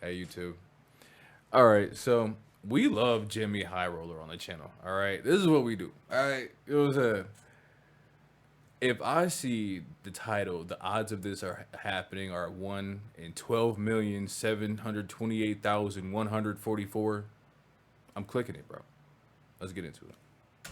Hey, you too. All right, so we love Jimmy High Roller on the channel. All right, this is what we do. All right, it was a. If I see the title, the odds of this are happening are 1 in 12,728,144. I'm clicking it, bro. Let's get into it.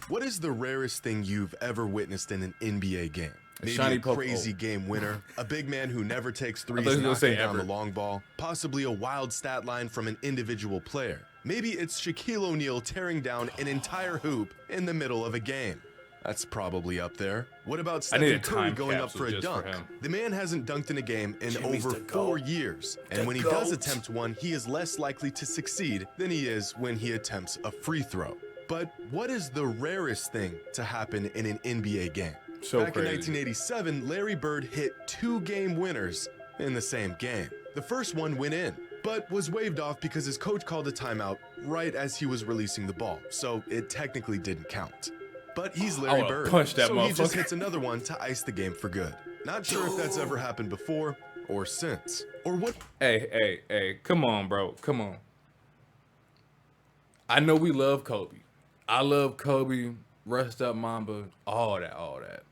What is the rarest thing you've ever witnessed in an NBA game? Maybe shiny a poke- crazy game winner, a big man who never takes he was threes gonna knocking say down ever. the long ball, possibly a wild stat line from an individual player. Maybe it's Shaquille O'Neal tearing down an entire hoop in the middle of a game. That's probably up there. What about I need Stephen a Curry time going up capsule for a just for dunk? him. The man hasn't dunked in a game in over the 4 GOAT. years, and The when he does GOAT. attempt one, he is less likely to succeed than he is when he attempts a free throw. But what is the rarest thing to happen in an NBA game? So Back crazy. in 1987, Larry Bird hit 2 game winners in the same game. The first one went in, but was waved off because his coach called a timeout right as he was releasing the ball, so it technically didn't count. But he's Larry would've Bird, punched that so he just motherfucker. hits another one to ice the game for good. Not sure if that's ever happened before or since. Or what Hey, come on, bro. Come on. I know we love Kobe. I love Kobe, Rest Up Mamba, all that.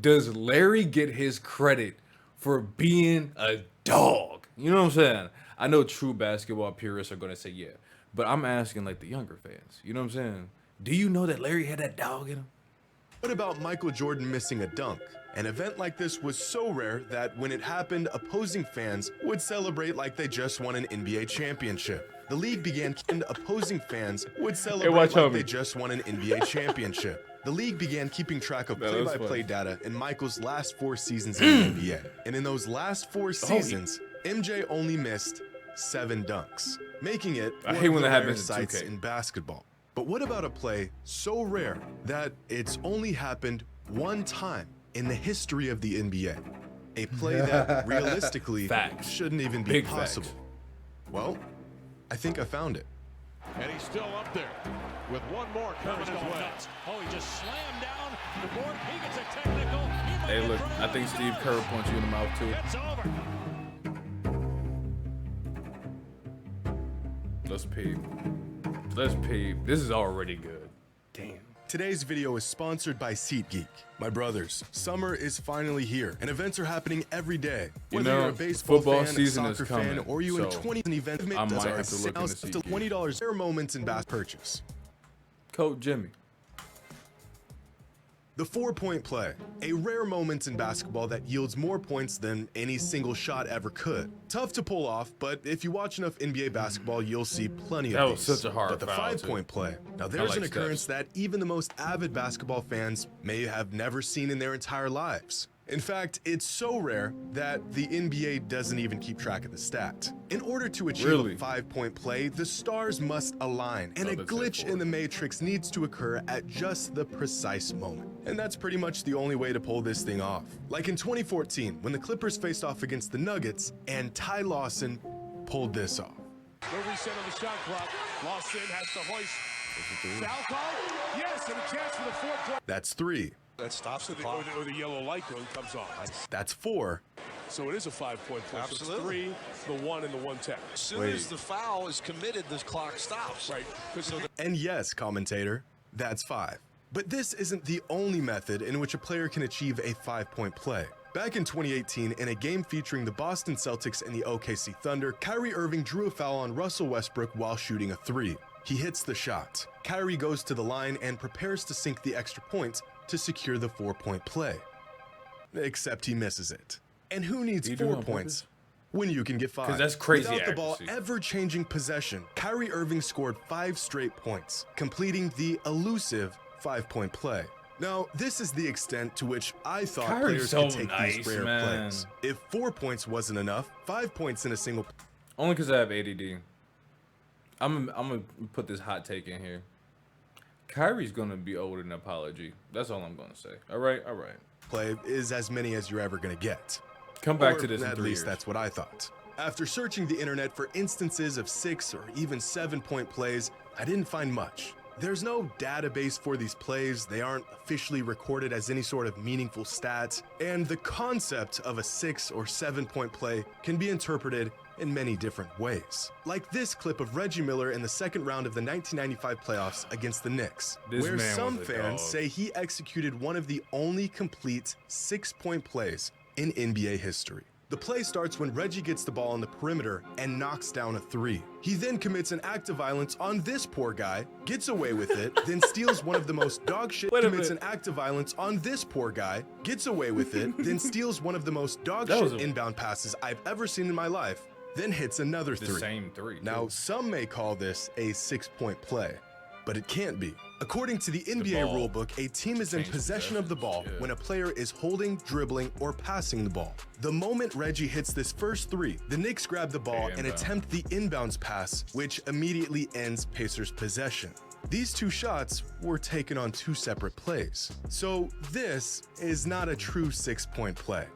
Does Larry get his credit for being a dog? You know what I'm saying? I know true basketball purists are going to say yeah, but I'm asking like the younger fans. You know what I'm saying? Do you know that Larry had that dog in him? What about Michael Jordan missing a dunk? An event like this was so rare that when it happened, opposing fans would celebrate like they just won an NBA championship. The league began and opposing fans would celebrate watch like homie. they just won an NBA championship. The league began keeping track of That was play-by-play funny. data in Michael's last 4 seasons in the NBA. And in those last 4 seasons, MJ only missed 7 dunks, making it I one hate of when the that happens rarest in sights 2K. in basketball. But what about a play so rare that it's only happened one time in the history of the NBA? A play that realistically Facts. shouldn't even be Big possible. facts. Well, I think I found it. And he's still up there with one more coming his way. Oh, he just slammed down the board. He gets a technical. He might Hey, get look, thrown I think out. Steve Kerr punched you in the mouth too. It's over. Let's peep. Let's peep. This is already good. Damn. Today's video is sponsored by SeatGeek. My brothers, summer is finally here, and events are happening every day. You Whether know, you're a baseball football fan, a season is soccer fan, coming, or you in so 20 event I might are have to look sales into up to SeatGeek. $20 rare moments in bass purchase. Coach Jimmy. The 4-point play, a rare moment in basketball that yields more points than any single shot ever could. Tough to pull off, but if you watch enough NBA basketball, you'll see plenty That of was these. such a hard But the foul, 5-point too. play, now there's like an occurrence steps. that even the most avid basketball fans may have never seen in their entire lives. In fact, it's so rare that the NBA doesn't even keep track of the stat. In order to achieve Really? a 5-point play, the stars must align, and Oh, a that's glitch it. in the matrix needs to occur at just the precise moment. And that's pretty much the only way to pull this thing off. Like in 2014, when the Clippers faced off against the Nuggets, and Ty Lawson pulled this off. No reset on the shot clock. Lawson has to hoist. Foul call? Yes, and a chance for the 4-point. That's 3. That stops the Or clock. the yellow light cone comes on. That's 4. So it is a 5-point play. So Absolutely. it's 3, the 1, and the 1-10. As soon Wait. as the foul is committed, the clock stops. Right. So And yes, commentator, that's 5. But this isn't the only method in which a player can achieve a 5-point play. Back in 2018, in a game featuring the Boston Celtics and the OKC Thunder, Kyrie Irving drew a foul on Russell Westbrook while shooting a 3. He hits the shot. Kyrie goes to the line and prepares to sink the extra points to secure the 4-point play. Except he misses it. And who needs Did he do it 4 on points when you can get 5? 'Cause that's crazy Without the ball accuracy. ever changing possession, Kyrie Irving scored 5 straight points, completing the elusive 5-point play. Now, this is the extent to which I thought Kyrie's players so could take nice, these rare man. plays. If 4 points wasn't enough, 5 points in a single Only because I have ADD. I'm gonna put this hot take in here. Kyrie's gonna be owed an apology. That's all I'm gonna say. All right. play is as many as you're ever going to get. Come back Or to this in at 3 least years. that's what I thought. After searching the internet for instances of 6 or even 7-point plays, I didn't find much. There's no database for these plays, they aren't officially recorded as any sort of meaningful stats, and the concept of a 6 or 7 point play can be interpreted in many different ways. Like this clip of Reggie Miller in the second round of the 1995 playoffs against the Knicks, where some fans say he executed one of the only complete 6-point plays in NBA history. The play starts when Reggie gets the ball on the perimeter and knocks down a 3. He then commits an act of violence on this poor guy, gets away with it, then steals one of the most dog shit, commits an act of violence on this poor guy, gets away with it, then steals one of the most dog shit inbound passes I've ever seen in my life, then hits another 3. The same 3. Now, some may call this a 6-point play, but it can't be. According to the NBA rulebook, a team is in possession of the ball when a player is holding, dribbling, or passing the ball. The moment Reggie hits this first 3, the Knicks grab the ball and attempt the inbounds pass, which immediately ends Pacers' possession. These 2 shots were taken on 2 separate plays. So this is not a true 6-point play.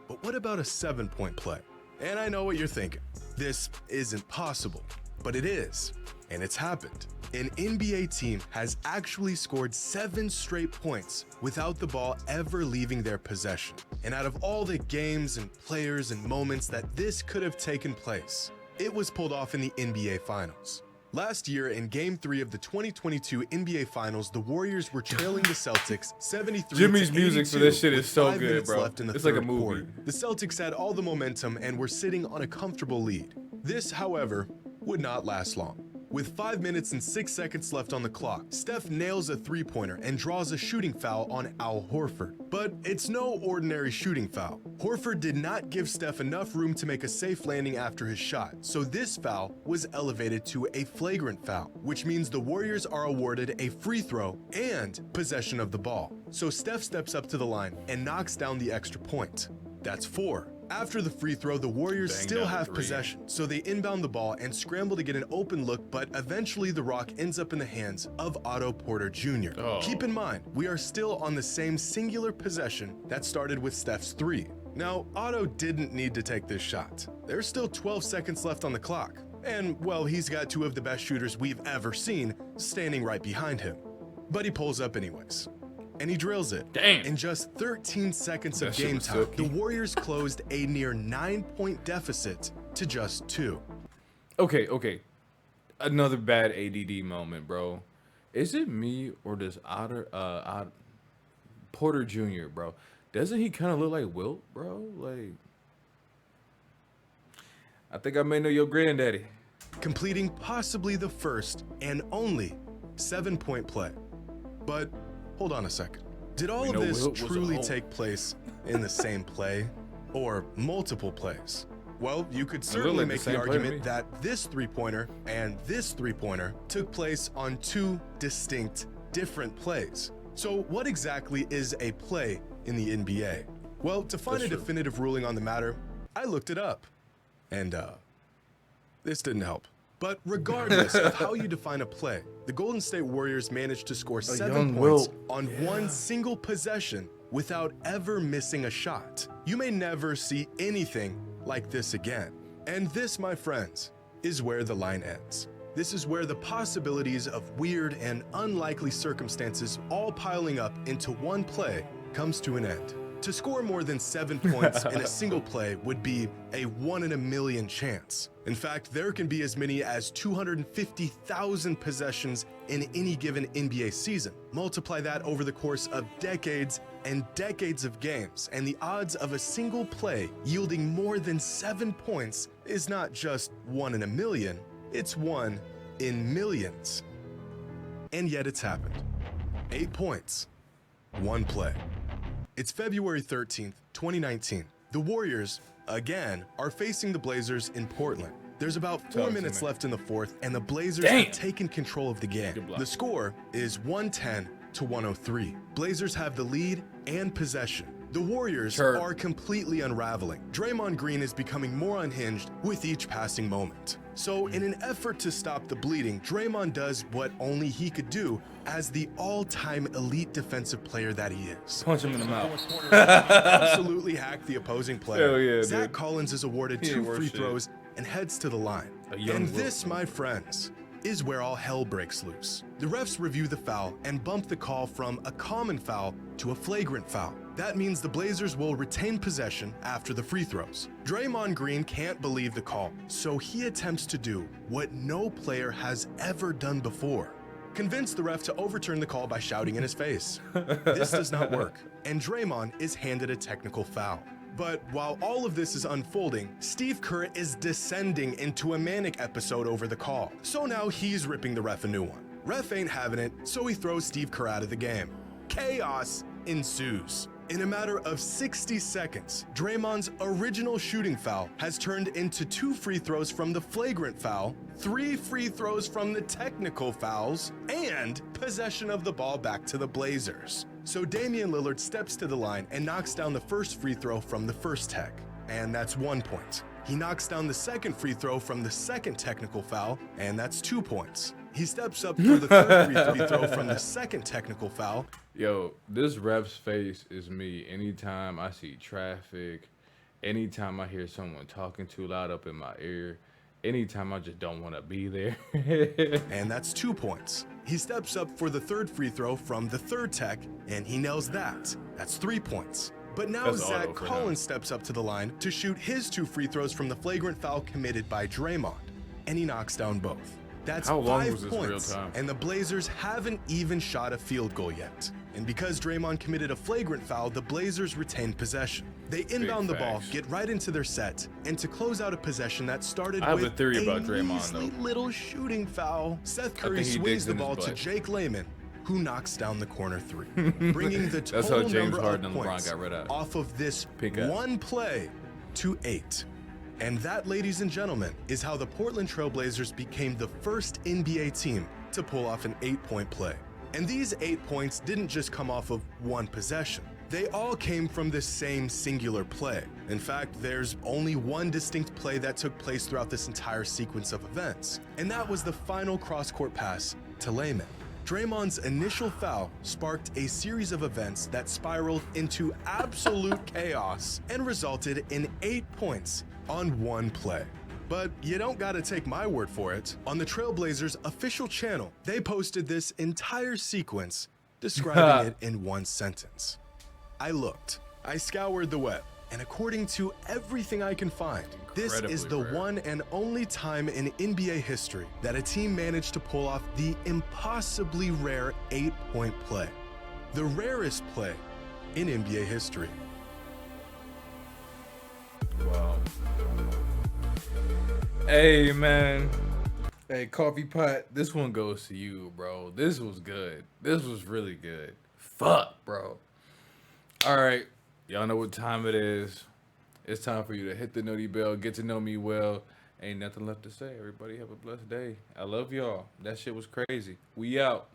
But what about a 7-point play? And I know what you're thinking. This isn't possible, but it is, and it's happened. An NBA team has actually scored 7 straight points without the ball ever leaving their possession. And out of all the games and players and moments that this could have taken place, it was pulled off in the NBA Finals. Last year, in Game 3 of the 2022 NBA Finals, the Warriors were trailing the Celtics 73-82. Jimmy's music for this shit is so with 5 good, minutes bro. left in the It's like a third movie. quarter. The Celtics had all the momentum and were sitting on a comfortable lead. This, however, would not last long. With 5 minutes and 6 seconds left on the clock, Steph nails a 3-pointer and draws a shooting foul on Al Horford. But it's no ordinary shooting foul. Horford did not give Steph enough room to make a safe landing after his shot, so this foul was elevated to a flagrant foul, which means the Warriors are awarded a free throw and possession of the ball. So Steph steps up to the line and knocks down the extra point. That's 4. After the free throw, the Warriors still have possession, so they inbound the ball and scramble to get an open look, but eventually the rock ends up in the hands of Otto Porter Jr. Keep in mind, we are still on the same singular possession that started with Steph's 3. Now, Otto didn't need to take this shot. There's still 12 seconds left on the clock, and, well, he's got 2 of the best shooters we've ever seen standing right behind him. But he pulls up anyways. And he drills it. Damn. In just 13 seconds of game time, the Warriors closed a near 9-point deficit to just 2. Okay. Another bad ADD moment, bro. Is it me or does Porter Jr., bro? Doesn't he kind of look like Wilt, bro? Like, I think I may know your granddaddy. Completing possibly the first and only 7-point play. But hold on a second. Did all of this truly take place in the same play or multiple plays? Well, you could certainly make the argument that this 3-pointer and this 3-pointer took place on 2 distinct, different plays. So what exactly is a play in the NBA? Well, to find a definitive ruling on the matter, I looked it up. And this didn't help. But regardless of how you define a play, the Golden State Warriors managed to score 7 points on one single possession without ever missing a shot. You may never see anything like this again. And this, my friends, is where the line ends. This is where the possibilities of weird and unlikely circumstances all piling up into one play comes to an end. To score more than 7 points in a single play would be a 1 in a million chance. In fact, there can be as many as 250,000 possessions in any given NBA season. Multiply that over the course of decades and decades of games, and the odds of a single play yielding more than 7 points is not just 1 in a million, it's 1 in millions. And yet it's happened. 8 points, 1 play. It's February 13th, 2019. The Warriors, again, are facing the Blazers in Portland. There's about 4 minutes left in the fourth, and the Blazers have taken control of the game. The score is 110 to 103. Blazers have the lead and possession. The Warriors are completely unraveling. Draymond Green is becoming more unhinged with each passing moment. So in an effort to stop the bleeding, Draymond does what only he could do as the all-time elite defensive player that he is. Punch him in the mouth. Absolutely hack the opposing player. Hell yeah, Zach Collins is awarded 2 free throws and heads to the line. And this, my friends, is where all hell breaks loose. The refs review the foul and bump the call from a common foul to a flagrant foul. That means the Blazers will retain possession after the free throws. Draymond Green can't believe the call, so he attempts to do what no player has ever done before. Convince the ref to overturn the call by shouting in his face. This does not work, and Draymond is handed a technical foul. But while all of this is unfolding, Steve Kerr is descending into a manic episode over the call. So now he's ripping the ref a new one. Ref ain't having it, so he throws Steve Kerr out of the game. Chaos ensues. In a matter of 60 seconds, Draymond's original shooting foul has turned into 2 free throws from the flagrant foul, 3 free throws from the technical fouls, and possession of the ball back to the Blazers. So Damian Lillard steps to the line and knocks down the first free throw from the first tech, and that's 1 point. He knocks down the second free throw from the second technical foul, and that's 2 points. He steps up for the third free throw from the second technical foul. Yo, this ref's face is me anytime I see traffic, anytime I hear someone talking too loud up in my ear, anytime I just don't want to be there. And that's 2 points. He steps up for the third free throw from the third tech, and he nails that. That's 3 points. But now That's Zach auto for him. Collins steps up to the line to shoot his 2 free throws from the flagrant foul committed by Draymond, and he knocks down both. That's How long 5 was this real points, time? and the Blazers haven't even shot a field goal yet. And because Draymond committed a flagrant foul, the Blazers retain possession. They inbound the ball, facts. get right into their set, and to close out a possession that started I have with a theory about Draymond, measly though. little shooting foul, Seth Curry think he swings digs the in his ball to butt. Jake Layman, who knocks down the corner 3, bringing the That's how total James number Harden of and LeBron points got rid of. off of this Pink eye. one play to 8. And that, ladies and gentlemen, is how the Portland Trail Blazers became the first NBA team to pull off an 8-point play. And these 8 points didn't just come off of one possession. They all came from the same singular play. In fact, there's only one distinct play that took place throughout this entire sequence of events, and that was the final cross-court pass to Layman. Draymond's initial foul sparked a series of events that spiraled into absolute chaos and resulted in 8 points on one play. But you don't gotta take my word for it. On the Trailblazers official channel, they posted this entire sequence, describing it in one sentence. I looked, I scoured the web, and according to everything I can find, this is the Incredibly rare. one and only time in NBA history that a team managed to pull off the impossibly rare 8-point play. The rarest play in NBA history. Wow. Hey, man. Hey, Coffee Pot, this one goes to you, bro. This was good. This was really good. Fuck, bro. All right. Y'all know what time it is. It's time for you to hit the nutty bell, get to know me well. Ain't nothing left to say. Everybody have a blessed day. I love y'all. That shit was crazy. We out.